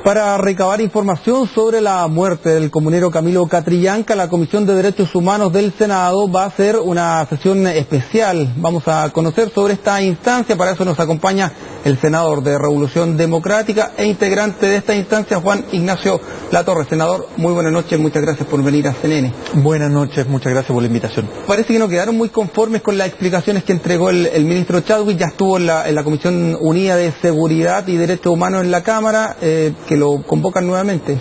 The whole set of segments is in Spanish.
Para recabar información sobre la muerte del comunero Camilo Catrillanca, la Comisión de Derechos Humanos del Senado va a hacer una sesión especial. Vamos a conocer sobre esta instancia. Para eso nos acompaña el senador de Revolución Democrática e integrante de esta instancia, Juan Ignacio Latorre. Senador, muy buenas noches, muchas gracias por venir a CNN. Buenas noches, muchas gracias por la invitación. Parece que no quedaron muy conformes con las explicaciones que entregó el ministro Chadwick. Ya estuvo en la Comisión Unida de Seguridad y Derechos Humanos en la Cámara, que lo convocan nuevamente.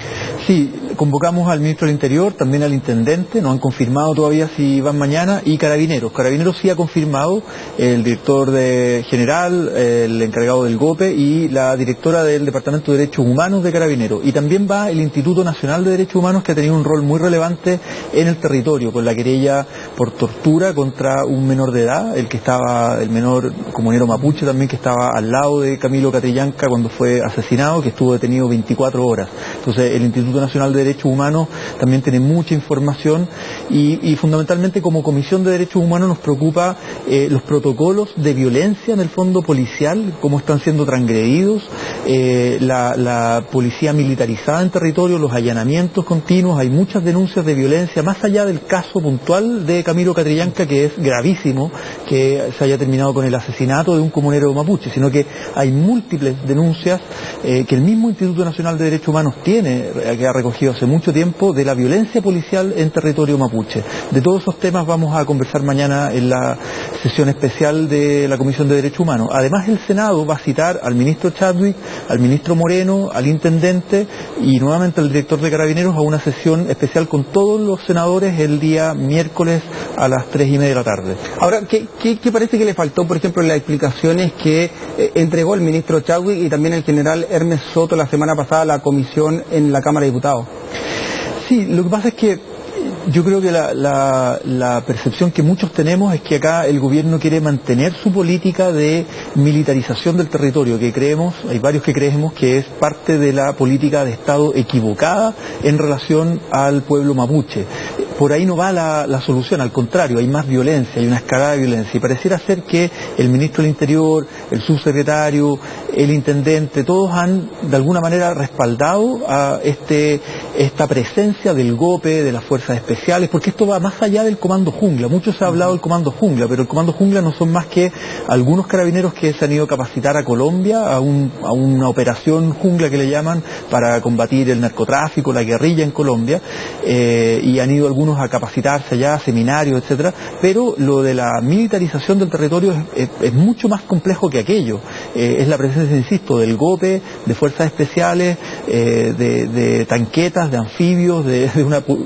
Sí, convocamos al ministro del Interior, también al intendente, no han confirmado todavía si van mañana, y Carabineros. Carabineros sí ha confirmado, el director general, el encargado del GOPE y la directora del Departamento de Derechos Humanos de Carabineros. Y también va el Instituto Nacional de Derechos Humanos, que ha tenido un rol muy relevante en el territorio, con la querella por tortura contra un menor de edad, el menor comunero mapuche también, que estaba al lado de Camilo Catrillanca cuando fue asesinado, que estuvo detenido 24 horas. Entonces el Instituto Nacional de Derechos Humanos también tiene mucha información y fundamentalmente como Comisión de Derechos Humanos nos preocupa los protocolos de violencia en el fondo policial, cómo están siendo transgredidos, la policía militarizada en territorio, los allanamientos continuos. Hay muchas denuncias de violencia, más allá del caso puntual de Camilo Catrillanca, que es gravísimo que se haya terminado con el asesinato de un comunero mapuche, sino que hay múltiples denuncias que el mismo Instituto Nacional de Derechos Humanos tiene, que ha recogido hace mucho tiempo, de la violencia policial en territorio mapuche. De todos esos temas vamos a conversar mañana en la sesión especial de la Comisión de Derechos Humanos. Además, el Senado va a citar al ministro Chadwick, al ministro Moreno, al intendente y nuevamente al director de Carabineros a una sesión especial con todos los senadores el día miércoles a las 3:30 de la tarde. Ahora, ¿qué parece que le faltó, por ejemplo, en las explicaciones que entregó el ministro Chadwick y también el general Hermes Soto la semana pasada a la comisión en la Cámara de Diputados? Sí, lo que pasa es que yo creo que la percepción que muchos tenemos es que acá el gobierno quiere mantener su política de militarización del territorio, que creemos, hay varios que creemos que es parte de la política de Estado equivocada en relación al pueblo mapuche. Por ahí no va la solución, al contrario, hay más violencia, hay una escalada de violencia, y pareciera ser que el ministro del Interior, el subsecretario, el intendente, todos han de alguna manera respaldado a esta presencia del GOPE, de las fuerzas especiales, porque esto va más allá del Comando Jungla. Mucho se ha hablado del Comando Jungla, pero el Comando Jungla no son más que algunos carabineros que se han ido a capacitar a Colombia, a una operación jungla que le llaman, para combatir el narcotráfico, la guerrilla en Colombia, y han ido algunos a capacitarse allá, seminarios, etcétera, pero lo de la militarización del territorio es mucho más complejo que aquello. Es la presencia, insisto, del GOPE, de fuerzas especiales, de tanquetas, de anfibios, de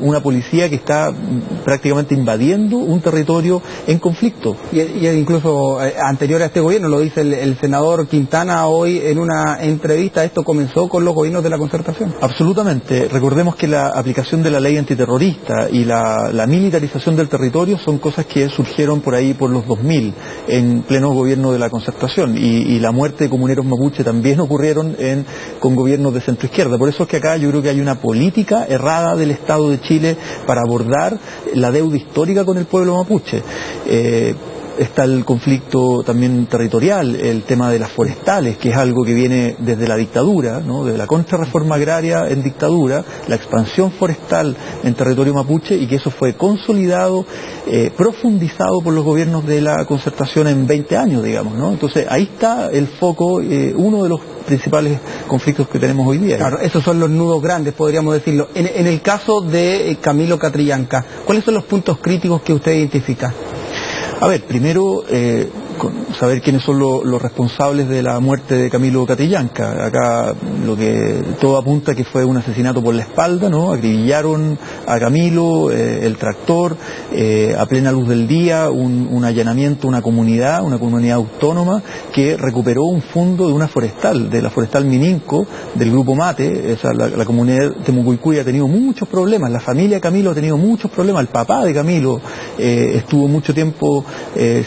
una policía que está prácticamente invadiendo un territorio en conflicto. Y incluso anterior a este gobierno, lo dice el senador Quintana hoy en una entrevista, esto comenzó con los gobiernos de la concertación. Absolutamente. Recordemos que la aplicación de la ley antiterrorista y la militarización del territorio son cosas que surgieron por ahí por los 2000, en pleno gobierno de la concertación, y la muerte de comuneros mapuche también ocurrieron con gobiernos de centroizquierda. Por eso es que acá yo creo que hay una política errada del Estado de Chile para abordar la deuda histórica con el pueblo mapuche. Está el conflicto también territorial, el tema de las forestales, que es algo que viene desde la dictadura, ¿no? Desde la contrarreforma agraria en dictadura, la expansión forestal en territorio mapuche, y que eso fue consolidado, profundizado por los gobiernos de la concertación en 20 años, digamos, ¿no? Entonces ahí está el foco, uno de los principales conflictos que tenemos hoy día. Claro, esos son los nudos grandes, podríamos decirlo. En el caso de Camilo Catrillanca, ¿cuáles son los puntos críticos que usted identifica? A ver, primero, saber quiénes son los responsables de la muerte de Camilo Catrillanca. Acá lo que todo apunta que fue un asesinato por la espalda, ¿no? Acribillaron a Camilo, el tractor, a plena luz del día, un allanamiento, una comunidad autónoma que recuperó un fondo de una forestal, de la forestal Mininco, del grupo Mate. O sea, la comunidad de Mucuicui ha tenido muchos problemas, la familia Camilo ha tenido muchos problemas, el papá de Camilo estuvo mucho tiempo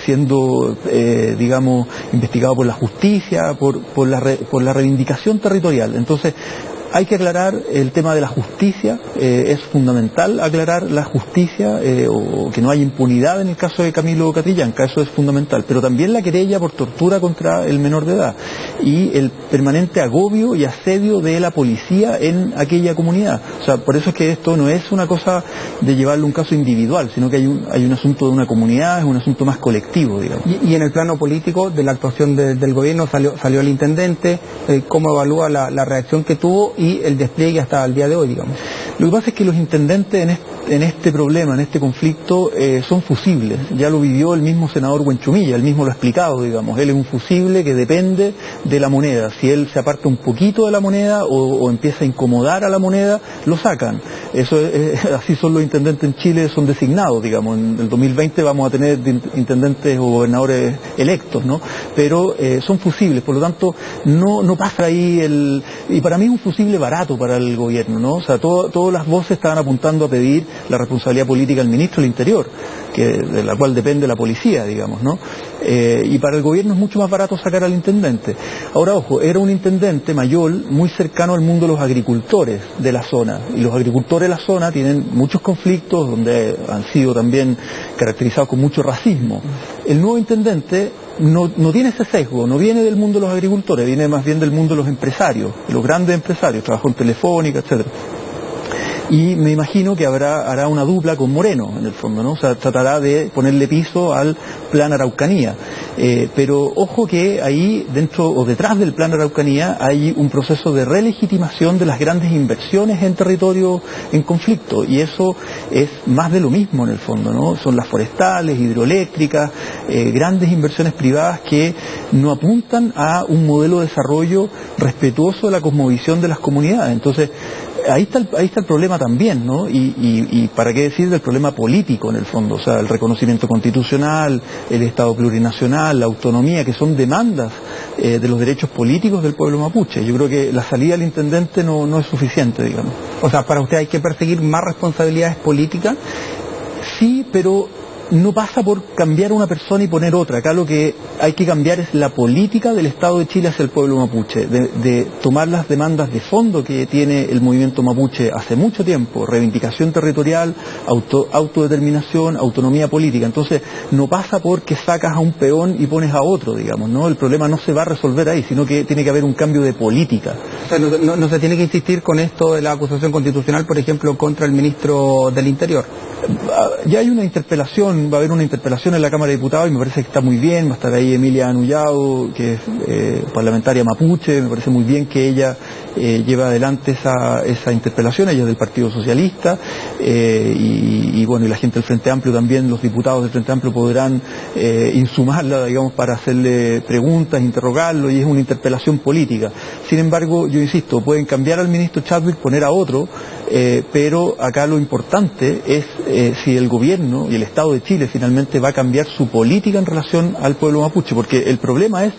siendo digamos, investigado por la justicia, por la reivindicación territorial. Entonces, Hay que aclarar el tema de la justicia, es fundamental aclarar la justicia, o que no haya impunidad en el caso de Camilo Catrillanca, eso es fundamental, pero también la querella por tortura contra el menor de edad y el permanente agobio y asedio de la policía en aquella comunidad. O sea, por eso es que esto no es una cosa de llevarlo a un caso individual, sino que hay un asunto de una comunidad, es un asunto más colectivo, digamos. Y en el plano político, de la actuación del gobierno, salió el intendente, ¿cómo evalúa la reacción que tuvo y el despliegue hasta el día de hoy, digamos? Lo que pasa es que los intendentes en este problema, en este conflicto, son fusibles. Ya lo vivió el mismo senador Huenchumilla, él mismo lo ha explicado, digamos. Él es un fusible que depende de la moneda. Si él se aparta un poquito de la moneda o empieza a incomodar a la moneda, lo sacan. Así son los intendentes en Chile, son designados, digamos. En el 2020 vamos a tener intendentes o gobernadores electos, ¿no? Pero son fusibles, por lo tanto, no pasa ahí y para mí es un fusible barato para el gobierno, ¿no? O sea, todas las voces estaban apuntando a pedir la responsabilidad política al ministro del Interior, de la cual depende la policía, digamos, ¿no? Y para el gobierno es mucho más barato sacar al intendente. Ahora, ojo, era un intendente mayor muy cercano al mundo de los agricultores de la zona, y los agricultores de la zona tienen muchos conflictos donde han sido también caracterizados con mucho racismo. El nuevo intendente no tiene ese sesgo, no viene del mundo de los agricultores, viene más bien del mundo de los empresarios, de los grandes empresarios, trabajó en Telefónica, etcétera. Y me imagino que hará una dupla con Moreno, en el fondo, ¿no? O sea, tratará de ponerle piso al Plan Araucanía. Pero ojo que ahí, dentro o detrás del Plan Araucanía, hay un proceso de relegitimación de las grandes inversiones en territorio en conflicto. Y eso es más de lo mismo, en el fondo, ¿no? Son las forestales, hidroeléctricas, grandes inversiones privadas que no apuntan a un modelo de desarrollo respetuoso de la cosmovisión de las comunidades. Entonces, ahí está el problema también, ¿no? Y para qué decir del problema político, en el fondo, o sea, el reconocimiento constitucional, el Estado plurinacional, la autonomía, que son demandas de los derechos políticos del pueblo mapuche. Yo creo que la salida del intendente no es suficiente, digamos. O sea, para usted hay que perseguir más responsabilidades políticas. Sí, pero no pasa por cambiar una persona y poner otra. Acá lo que hay que cambiar es la política del Estado de Chile hacia el pueblo mapuche, de tomar las demandas de fondo que tiene el movimiento mapuche hace mucho tiempo, reivindicación territorial, autodeterminación, autonomía política. Entonces, no pasa por que sacas a un peón y pones a otro, digamos, ¿no? El problema no se va a resolver ahí, sino que tiene que haber un cambio de política. O sea, no se tiene que insistir con esto de la acusación constitucional, por ejemplo, contra el ministro del Interior. Ya hay una interpelación, va a haber una interpelación en la Cámara de Diputados y me parece que está muy bien, va a estar ahí Emilia Anullado, que es parlamentaria mapuche, me parece muy bien que ella lleve adelante esa interpelación, ella es del Partido Socialista, y bueno, y la gente del Frente Amplio también, los diputados del Frente Amplio podrán insumarla, digamos, para hacerle preguntas, interrogarlo, y es una interpelación política. Sin embargo, yo insisto, pueden cambiar al ministro Chadwick, poner a otro, pero acá lo importante es si el gobierno y el Estado de Chile finalmente va a cambiar su política en relación al pueblo mapuche, porque el problema es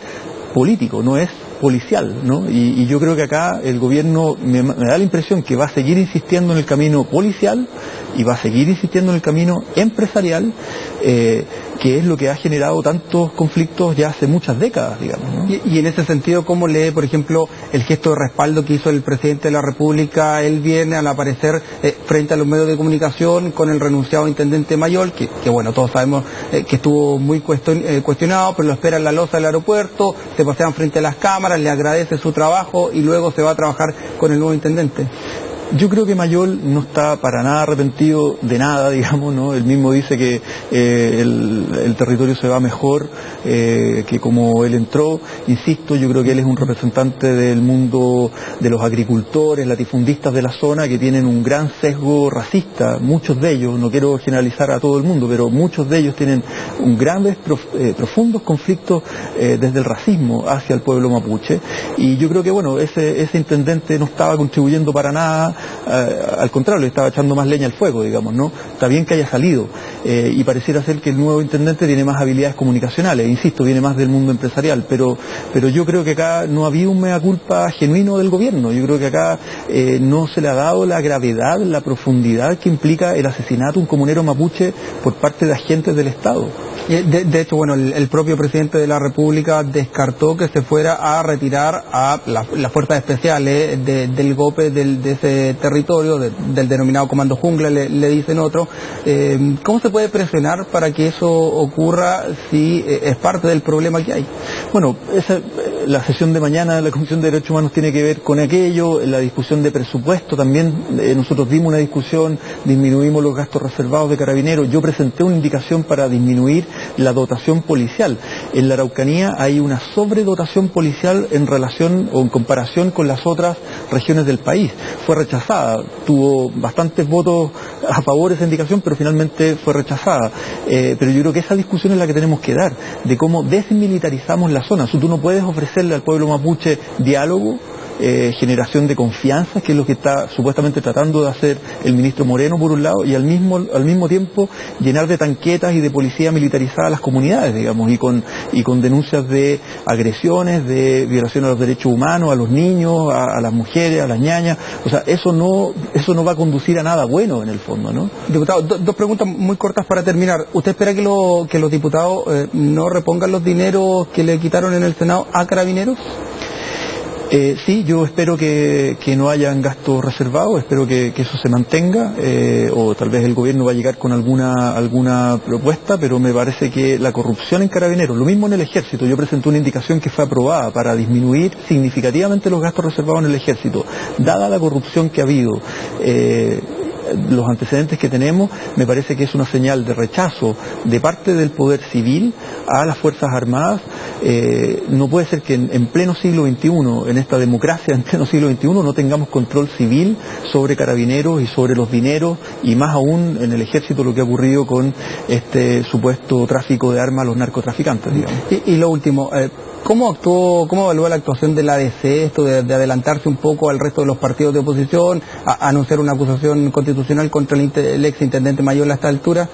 político, no es policial, ¿no? Y yo creo que acá el gobierno me da la impresión que va a seguir insistiendo en el camino policial y va a seguir insistiendo en el camino empresarial, que es lo que ha generado tantos conflictos ya hace muchas décadas, digamos, ¿no? Y en ese sentido, ¿cómo lee, por ejemplo, el gesto de respaldo que hizo el presidente de la República el viernes al aparecer frente a los medios de comunicación con el renunciado intendente Mayol, que bueno, todos sabemos que estuvo muy cuestionado, pero lo espera en la loza del aeropuerto, se pasean frente a las cámaras, le agradece su trabajo y luego se va a trabajar con el nuevo intendente? Yo creo que Mayol no está para nada arrepentido de nada, digamos, ¿no? Él mismo dice que el territorio se va mejor que como él entró. Insisto, yo creo que él es un representante del mundo de los agricultores, latifundistas de la zona, que tienen un gran sesgo racista. Muchos de ellos, no quiero generalizar a todo el mundo, pero muchos de ellos tienen profundos conflictos desde el racismo hacia el pueblo mapuche. Y yo creo que, bueno, ese intendente no estaba contribuyendo para nada. Al contrario, le estaba echando más leña al fuego, digamos, ¿no? Está bien que haya salido y pareciera ser que el nuevo intendente tiene más habilidades comunicacionales, insisto, viene más del mundo empresarial, pero yo creo que acá no había un mea culpa genuino del gobierno. Yo creo que acá no se le ha dado la gravedad, la profundidad que implica el asesinato de un comunero mapuche por parte de agentes del Estado. O De hecho, bueno, el propio presidente de la República descartó que se fuera a retirar a las fuerzas especiales del GOPE de ese territorio, del denominado Comando Jungla, le dicen otro. ¿Cómo se puede presionar para que eso ocurra si es parte del problema que hay? Bueno, la sesión de mañana de la Comisión de Derechos Humanos tiene que ver con aquello, la discusión de presupuesto también. Nosotros dimos una discusión, disminuimos los gastos reservados de Carabineros. Yo presenté una indicación para disminuir la dotación policial. En la Araucanía hay una sobredotación policial en relación o en comparación con las otras regiones del país. Fue rechazada, tuvo bastantes votos a favor de esa indicación, pero finalmente fue rechazada. Pero yo creo que esa discusión es la que tenemos que dar, de cómo desmilitarizamos la zona. Tú no puedes ofrecerle al pueblo mapuche diálogo, generación de confianza, que es lo que está supuestamente tratando de hacer el ministro Moreno por un lado, y al mismo tiempo llenar de tanquetas y de policía militarizada las comunidades, digamos, y con denuncias de agresiones, de violación a los derechos humanos, a los niños, a las mujeres, a las ñañas. O sea, eso no va a conducir a nada bueno en el fondo, ¿no? Diputado, dos preguntas muy cortas para terminar. ¿Usted espera que los diputados no repongan los dineros que le quitaron en el Senado a Carabineros? Sí, yo espero que no hayan gastos reservados, espero que eso se mantenga, o tal vez el gobierno va a llegar con alguna propuesta, pero me parece que la corrupción en Carabineros, lo mismo en el Ejército, yo presenté una indicación que fue aprobada para disminuir significativamente los gastos reservados en el Ejército, dada la corrupción que ha habido. Los antecedentes que tenemos, me parece que es una señal de rechazo de parte del poder civil a las Fuerzas Armadas. No puede ser que en pleno siglo XXI, en esta democracia en pleno siglo XXI, no tengamos control civil sobre Carabineros y sobre los dineros, y más aún en el Ejército lo que ha ocurrido con este supuesto tráfico de armas a los narcotraficantes, digamos. Y lo último, ¿cómo evalúa la actuación de la ADC, esto de adelantarse un poco al resto de los partidos de oposición, a anunciar una acusación constitucional contra el ex intendente Mayola a esta altura?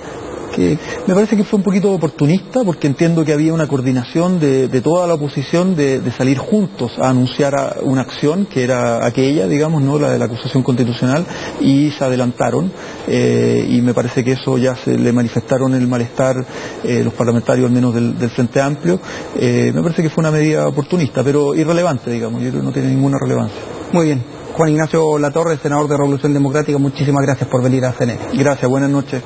Me parece que fue un poquito oportunista, porque entiendo que había una coordinación de toda la oposición de salir juntos a anunciar una acción que era aquella, digamos, no la de la acusación constitucional, y se adelantaron, y me parece que eso ya se le manifestaron el malestar los parlamentarios, al menos del Frente Amplio. Me parece que fue una medida oportunista, pero irrelevante, digamos, yo creo que no tiene ninguna relevancia. Muy bien. Juan Ignacio Latorre, senador de Revolución Democrática, muchísimas gracias por venir a CNN. Gracias, buenas noches.